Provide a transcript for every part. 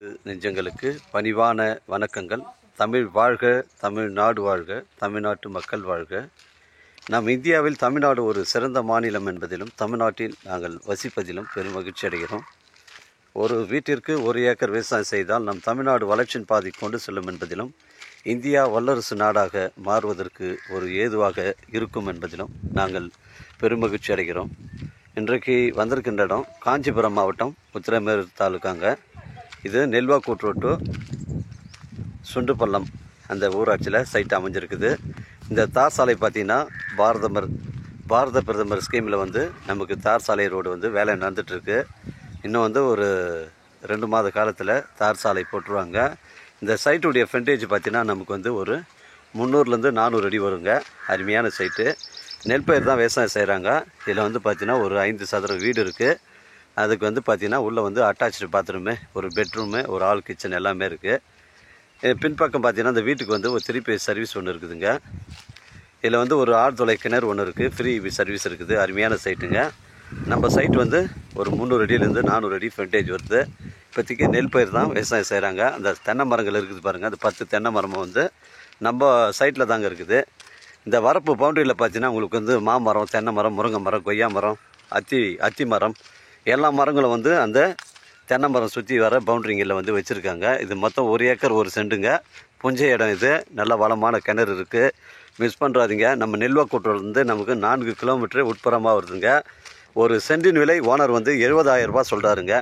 நெஞ்சங்களுக்கு பணிவான வணக்கங்கள். தமிழ் வாழ்க, தமிழ்நாடு வாழ்க, தமிழ்நாட்டு மக்கள் வாழ்க. நாம் இந்தியாவில் தமிழ்நாடு ஒரு சிறந்த மாநிலம் என்பதிலும் தமிழ்நாட்டில் நாங்கள் வசிப்பதிலும் பெரும் மகிழ்ச்சி அடைகிறோம். ஒரு வீட்டிற்கு 1 ஏக்கர் விவசாயம் செய்தால் நம் தமிழ்நாடு வளர்ச்சியின் பாதை கொண்டு செல்லும் என்பதிலும் இந்தியா வல்லரசு நாடாக மாறுவதற்கு ஒரு ஏதுவாக இருக்கும் என்பதிலும் நாங்கள் பெருமகிழ்ச்சி அடைகிறோம். இன்றைக்கு வந்திருக்கின்ற இடம் காஞ்சிபுரம் மாவட்டம் உத்திரமேரூர் தாலுக்காங்க. இது நெல்வாக்கூட்டு சுண்டுப்பள்ளம் அந்த ஊராட்சியில் சைட் அமைஞ்சிருக்குது. இந்த தார் சாலை பார்த்திங்கன்னா பாரத பிரதமர் ஸ்கீமில் நமக்கு தார் சாலை ரோடு வேலை நடந்துகிட்ருக்கு. இன்னும் ஒரு 2 மாத காலத்தில் தார் சாலை போட்டுருவாங்க. இந்த சைட்டுடைய ஃப்ரண்டேஜ் பார்த்திங்கன்னா நமக்கு ஒரு 300லேருந்து 400 அடி வருங்க. அருமையான சைட்டு. நெல் பயிர் தான் விவசாயம் செய்கிறாங்க. இதில் பார்த்திங்கன்னா ஒரு 5 சதுர வீடு இருக்குது. அதுக்கு பார்த்திங்கன்னா உள்ளே அட்டாச்சு பாத்ரூமு, ஒரு பெட்ரூமு, ஒரு ஆல் கிச்சன் எல்லாமே இருக்குது. பின்பக்கம் பார்த்திங்கன்னா இந்த வீட்டுக்கு ஒரு 3 பேஸ் சர்வீஸ் ஒன்று இருக்குதுங்க. இதில் ஒரு ஆழ்துளை கிணறு ஒன்று இருக்குது. ஃப்ரீ சர்வீஸ் இருக்குது. அருமையான சைட்டுங்க. நம்ம சைட் ஒரு 300 அடியிலேருந்து 400 அடி ஃப்ரண்டேஜ் வருது. இப்போதைக்கு நெல் பயிர் தான் விவசாயம் செய்கிறாங்க. அந்த தென்னை மரங்கள் இருக்குது பாருங்கள். அந்த 10 தென்னை மரமும் நம்ம சைட்டில் தாங்க இருக்குது. இந்த வரப்பு பவுண்டரியில் பார்த்தீங்கன்னா உங்களுக்கு மாமரம், தென்னை மரம், முருங்கை மரம், கொய்யா மரம், அத்தி மரம் எல்லா மரங்களும் அந்த தென்னை மரம் சுற்றி வர பவுண்டரிங்களில் வச்சுருக்காங்க. இது மொத்தம் 1 ஏக்கர் 1 சென்ட்டுங்க. புஞ்சை இடம். இது நல்ல வளமான கிணறு இருக்குது. மிஸ் பண்ணுறாதீங்க. நம்ம நெல்வாக்கூட்டிலேருந்து நமக்கு 4 கிலோமீட்டர் உட்புறமாக வருதுங்க. ஒரு சென்டின் விலை ஓனர் 70,000 ரூபா சொல்கிறாருங்க.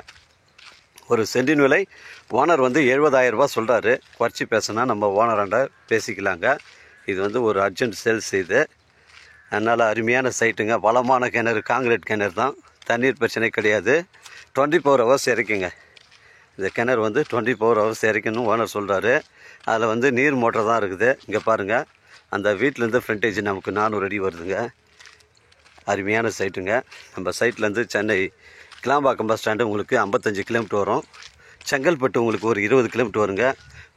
ஒரு சென்டின் விலை ஓனர் 70,000 ரூபா சொல்கிறாரு. குறைச்சி பேசினா நம்ம ஓனராண்ட பேசிக்கலாங்க. இது ஒரு அர்ஜென்ட் சேல்ஸ் இது. அதனால் அருமையான சைட்டுங்க. வளமான கிணறு, காங்கிரீட் கிணறு தான். தண்ணீர் பிரச்சனை கிடையாது. 24 ஹவர்ஸ் இறக்குங்க. இந்த கிணறு 24 ஹவர்ஸ் இறக்கணும் ஓனர் சொல்கிறாரு. அதில் நீர் மோட்டர் தான் இருக்குது. இங்கே பாருங்கள். அந்த வீட்டிலேருந்து ஃப்ரண்டேஜ் நமக்கு 400 அடி வருதுங்க. அருமையான சைட்டுங்க. நம்ம சைட்லேருந்து சென்னை கிளாம்பாக்கம் பஸ் ஸ்டாண்டு உங்களுக்கு 55 கிலோமீட்டர் வரும். செங்கல்பட்டு உங்களுக்கு ஒரு 20 கிலோமீட்டர் வருங்க.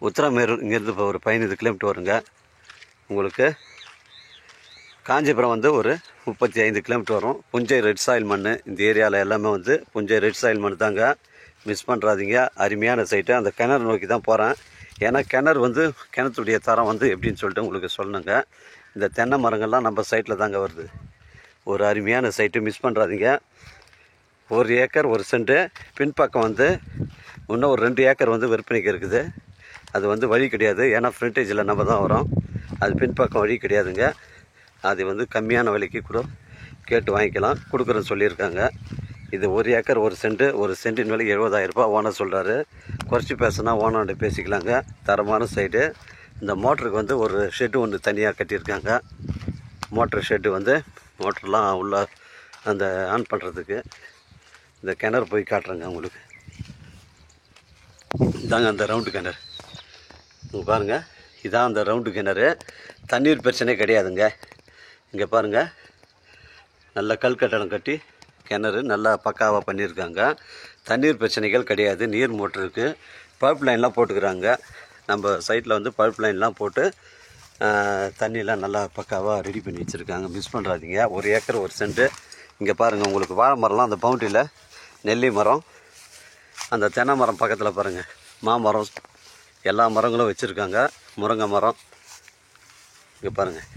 உத்திரமேரூர் இங்கேருந்து இப்போ ஒரு 15 கிலோமீட்டர் வருங்க. உங்களுக்கு காஞ்சிபுரம் ஒரு 35 கிலோமீட்டர் வரும். புஞ்சை ரெட் சாயில் மண். இந்த ஏரியாவில் எல்லாமே புஞ்சை ரெட் சாயில் மண் தாங்க. மிஸ் பண்ணுறாதீங்க. அருமையான சைட்டு. அந்த கிணறு நோக்கி தான் போகிறேன். ஏன்னா கிணறு கிணத்துடைய தரம் எப்படின்னு சொல்லிட்டு உங்களுக்கு சொல்லணுங்க. இந்த தென்னை மரங்கள்லாம் நம்ம சைட்டில் தாங்க வருது. ஒரு அருமையான சைட்டு. மிஸ் பண்ணுறாதீங்க. 1 ஏக்கர் 1 சென்ட்டு. பின்பக்கம் இன்னும் ஒரு 2 ஏக்கர் விற்பனைக்கு இருக்குது. அது வழி கிடையாது. ஏன்னா ஃப்ரண்டேஜில் நம்ம தான் வரோம். அது பின்பக்கம் வழி கிடையாதுங்க. அது கம்மியான விலைக்கு கூட கேட்டு வாங்கிக்கலாம். கொடுக்குறேன்னு சொல்லியிருக்காங்க. இது 1 ஏக்கர் 1 சென்ட்டு. ஒரு சென்ட்டின் விலை 70,000 ரூபா ஓனர் சொல்கிறாரு. குறைச்சி பேசுனா ஓனர்கிட்ட பேசிக்கலாங்க. தரமான சைடு. இந்த மோட்டருக்கு ஒரு ஷெட்டு ஒன்று தனியாக கட்டியிருக்காங்க. மோட்டர் ஷெட்டு மோட்டர்லாம் உள்ள அந்த ஆன் பண்ணுறதுக்கு. இந்த கிணறு போய் காட்டுறேங்க உங்களுக்கு. இதாங்க அந்த ரவுண்டு கிணறு. இங்கே பாருங்கள். இதான் அந்த ரவுண்டு கிணறு. தண்ணீர் பிரச்சனை கிடையாதுங்க. இங்கே பாருங்கள். நல்ல கல் கட்டடம் கட்டி கிணறு நல்லா பக்காவாக பண்ணியிருக்காங்க. தண்ணீர் பிரச்சனைகள் கிடையாது. நீர் மோட்டருக்கு பைப் லைன்லாம் போட்டுக்கிறாங்க. நம்ம சைட்டில் பைப் லைன்லாம் போட்டு தண்ணியெலாம் நல்லா பக்காவாக ரெடி பண்ணி வச்சுருக்காங்க. மிஸ் பண்ணுறாதீங்க. 1 ஏக்கர் 1 சென்ட்டு. இங்கே பாருங்கள். உங்களுக்கு வாழை மரம்லாம் அந்த பவுண்டரியில் நெல்லி மரம், அந்த தென்னை மரம் பக்கத்தில் பாருங்கள் மாமரம், எல்லா மரங்களும் வச்சுருக்காங்க. முருங்கை மரம் இங்கே பாருங்கள்.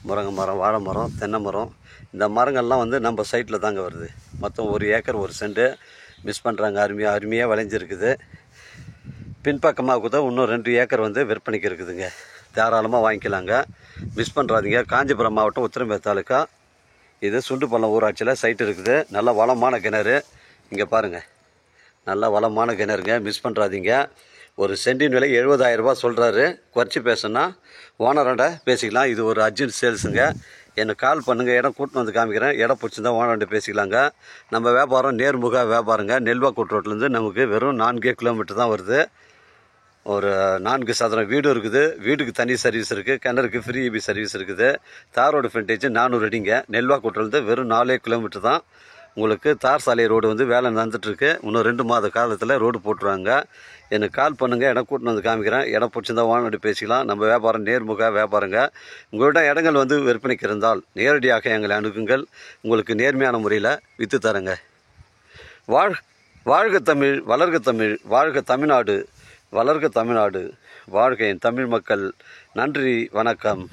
முருங்கை மரம், வாழை மரம், தென்னை மரம் இந்த மரங்கள்லாம் நம்ம சைட்டில் தாங்க வருது. மொத்தம் 1 ஏக்கர் 1 சென்ட்டு. மிஸ் பண்ணுறாங்க. அருமையாக விளைஞ்சிருக்குது. பின்பக்கமாக கூட இன்னும் 2 ஏக்கர் விற்பனைக்கு இருக்குதுங்க. தாராளமாக வாங்கிக்கலாங்க. மிஸ் பண்ணுறாதீங்க. காஞ்சிபுரம் மாவட்டம் உத்திரமேரூர் தாலுக்கா. இது சுண்டுப்பள்ளம் ஊராட்சியில் சைட்டு இருக்குது. நல்ல வளமான கிணறு. இங்கே பாருங்கள். நல்ல வளமான கிணறுங்க. மிஸ் பண்ணுறாதீங்க. ஒரு சென்டின் விலை 70,000 ரூபா சொல்கிறாரு. குறைச்சி பேசுனா ஓனராண்ட பேசிக்கலாம். இது ஒரு அர்ஜென்ட் சேல்ஸுங்க. எனக்கு கால் பண்ணுங்கள். இடம் கூட்டின்னு காமிக்கிறேன். இடம் பிடிச்சிருந்தா ஓனராண்ட பேசிக்கலாங்க. நம்ம வியாபாரம் நேர்முக வியாபாரங்க. நெல்வாக்கூட்டு ரோட்லேருந்து நமக்கு வெறும் 4 கிலோமீட்டர் தான் வருது. ஒரு 4 சதுரம் வீடு இருக்குது. வீட்டுக்கு தனி சர்வீஸ் இருக்குது. கிணறுக்கு ஃப்ரீ சர்வீஸ் இருக்குது. தாரோடு ஃப்ரண்டேஜ் 400 அடிங்க. நெல்வாக்கூட்டிலேருந்து வெறும் 4 கிலோமீட்டர் தான். உங்களுக்கு தார் சாலை ரோடு வேலை நடந்துகிட்ருக்கு. இன்னும் 2 மாத காலத்தில் ரோடு போட்டுருவாங்க. எனக்கு கால் பண்ணுங்கள். இடம் கூட்டின்னு காமிக்கிறேன். இடம் பிடிச்சிருந்தா ஓனர்கிட்ட பேசிக்கலாம். நம்ம வியாபாரம் நேர்முக வியாபாரங்க. உங்கள்கிட்ட இடங்கள் விற்பனைக்கு இருந்தால் நேரடியாக எங்களை அணுகுங்கள். உங்களுக்கு நேர்மையான முறையில் விற்று தரேங்க. வாழ்க தமிழ், வளர்க தமிழ், வாழ்க தமிழ்நாடு, வளர்க தமிழ்நாடு, வாழ்க என் தமிழ் மக்கள். நன்றி, வணக்கம்.